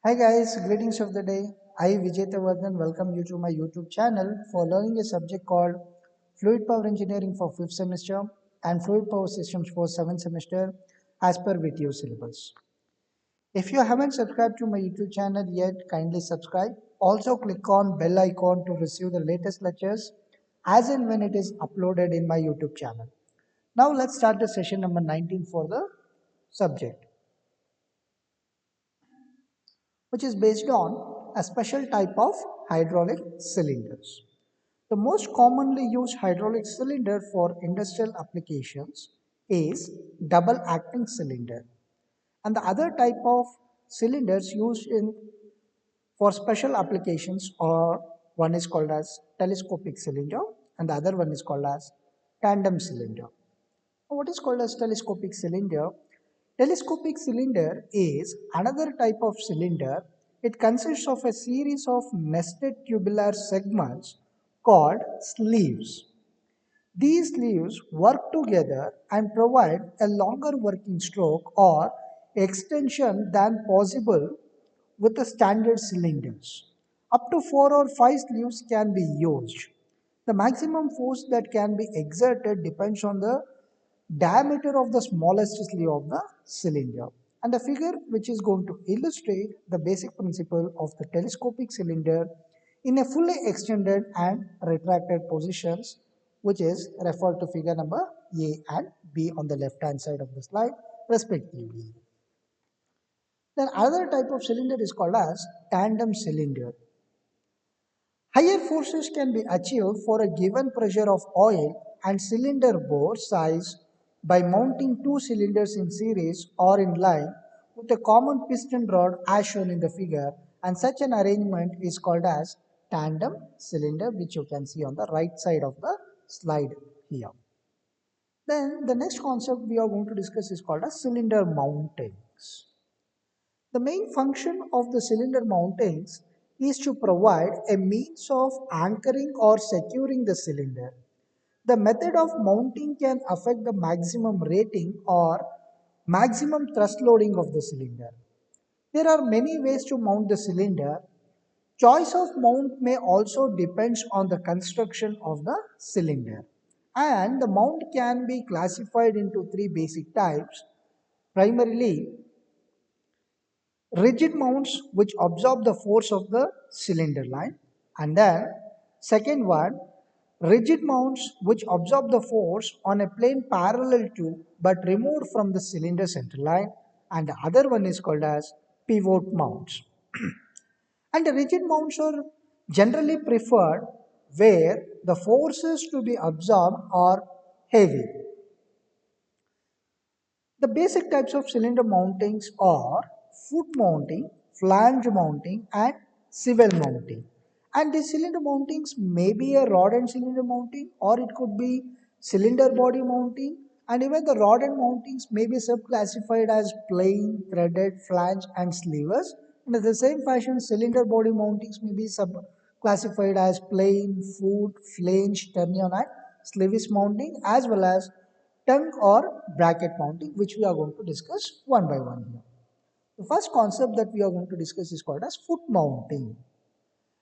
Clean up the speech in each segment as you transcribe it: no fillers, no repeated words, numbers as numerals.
Hi guys, greetings of the day. I Vijayavardhan welcome you to my YouTube channel for learning a subject called Fluid Power Engineering for 5th semester and Fluid Power Systems for 7th semester as per VTU syllabus. If you haven't subscribed to my YouTube channel yet, kindly subscribe. Also click on bell icon to receive the latest lectures as and when it is uploaded in my YouTube channel. Now let's start the session number 19 for the subject, which is based on a special type of hydraulic cylinders. The most commonly used hydraulic cylinder for industrial applications is double acting cylinder. And the other type of cylinders used in for special applications are one is called as telescopic cylinder and the other one is called as tandem cylinder. What is called as telescopic cylinder? Telescopic cylinder is another type of cylinder. It consists of a series of nested tubular segments called sleeves. These sleeves work together and provide a longer working stroke or extension than possible with the standard cylinders. Up to 4 or 5 sleeves can be used. The maximum force that can be exerted depends on the diameter of the smallest sleeve of the cylinder. And the figure which is going to illustrate the basic principle of the telescopic cylinder in a fully extended and retracted positions, which is referred to figure number A and B on the left hand side of the slide respectively. Then another type of cylinder is called as tandem cylinder. Higher forces can be achieved for a given pressure of oil and cylinder bore size by mounting two cylinders in series or in line with a common piston rod as shown in the figure, and such an arrangement is called as tandem cylinder, which you can see on the right side of the slide here. Then the next concept we are going to discuss is called as cylinder mountings. The main function of the cylinder mountings is to provide a means of anchoring or securing the cylinder. The method of mounting can affect the maximum rating or maximum thrust loading of the cylinder. There are many ways to mount the cylinder. Choice of mount may also depend on the construction of the cylinder. And the mount can be classified into three basic types. Primarily, rigid mounts which absorb the force of the cylinder line, and then second one, rigid mounts which absorb the force on a plane parallel to but removed from the cylinder center line, and the other one is called as pivot mounts. And the rigid mounts are generally preferred where the forces to be absorbed are heavy. The basic types of cylinder mountings are foot mounting, flange mounting and swivel mounting. And these cylinder mountings may be a rod and cylinder mounting, or it could be cylinder body mounting, and even the rod end mountings may be sub-classified as plain, threaded, flange and slivers. And in the same fashion, cylinder body mountings may be sub-classified as plain, foot, flange, turnion and sleeves mounting, as well as tongue or bracket mounting, which we are going to discuss one by one here. The first concept that we are going to discuss is called as foot mounting.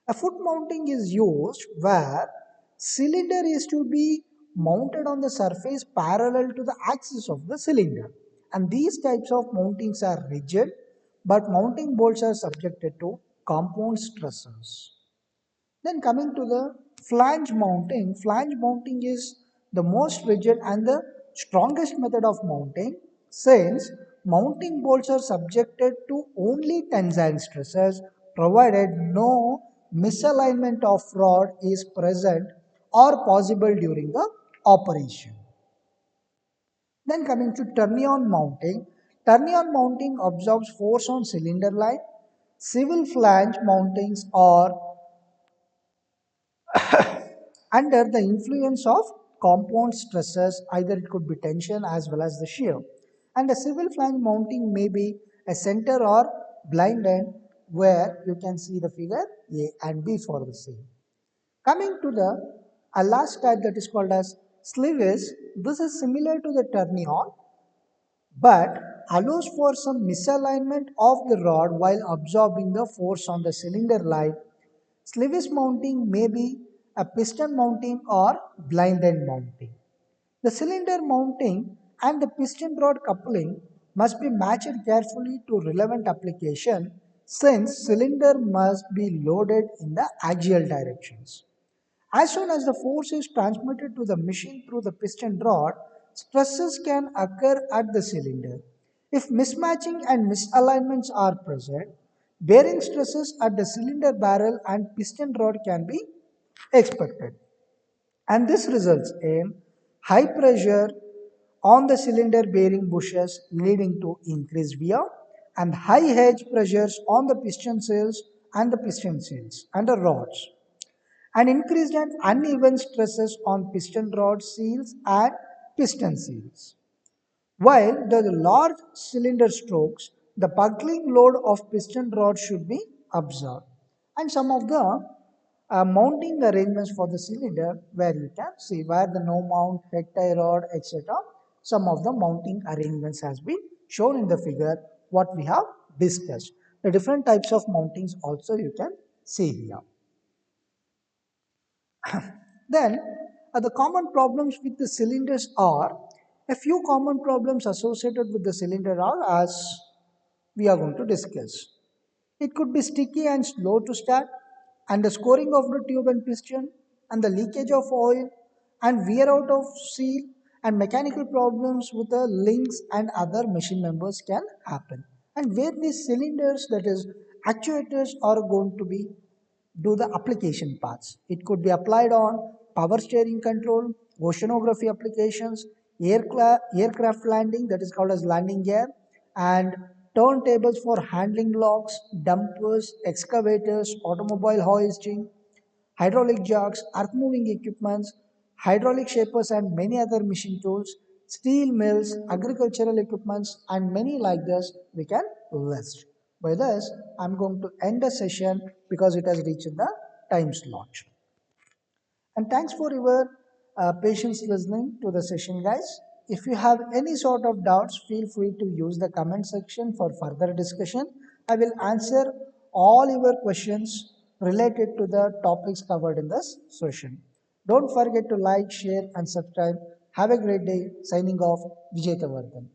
A foot mounting is used where cylinder is to be mounted on the surface parallel to the axis of the cylinder. And these types of mountings are rigid, but mounting bolts are subjected to compound stresses. Then coming to the flange mounting is the most rigid and the strongest method of mounting, since mounting bolts are subjected to only tensile stresses provided no misalignment of rod is present or possible during the operation. Then coming to turnion mounting absorbs force on cylinder line. Civil flange mountings are under the influence of compound stresses, either it could be tension as well as the shear. And a civil flange mounting may be a center or blind end, where you can see the figure A and B for the same. Coming to the last type, that is called as sleeves. This is similar to the turnion, but allows for some misalignment of the rod while absorbing the force on the cylinder line. Sleeveless mounting may be a piston mounting or blind end mounting. The cylinder mounting and the piston rod coupling must be matched carefully to relevant application since cylinder must be loaded in the axial directions. As soon as the force is transmitted to the machine through the piston rod, stresses can occur at the cylinder. If mismatching and misalignments are present, bearing stresses at the cylinder barrel and piston rod can be expected. And this results in high pressure on the cylinder bearing bushes leading to increased wear and high edge pressures on the piston seals and the piston seals and the rods and increased and uneven stresses on piston rod seals and piston seals. While the large cylinder strokes, the buckling load of piston rod should be observed. And some of the mounting arrangements for the cylinder where you can see where the no mount, head tie rod, etc. Some of the mounting arrangements has been shown in the figure what we have discussed. The different types of mountings also you can see here. Then, the common problems with the cylinders are a few common problems associated with the cylinder are as we are going to discuss. It could be sticky and slow to start, and the scoring of the tube and piston, and the leakage of oil, and wear out of seal, and mechanical problems with the links and other machine members can happen. And where these cylinders, that is, actuators, are going to be do the application parts. It could be applied on power steering control, oceanography applications, aircraft landing, that is called as landing gear, and turntables for handling locks, dumpers, excavators, automobile hoisting, hydraulic jugs, earth moving equipments, hydraulic shapers, and many other machine tools, steel mills, agricultural equipments, and many like this we can list. By this, I'm going to end the session because it has reached the time slot. And thanks for your patience listening to the session, guys. If you have any sort of doubts, feel free to use the comment section for further discussion. I will answer all your questions related to the topics covered in this session. Don't forget to like, share, and subscribe. Have a great day. Signing off, Vijay Tavardhan.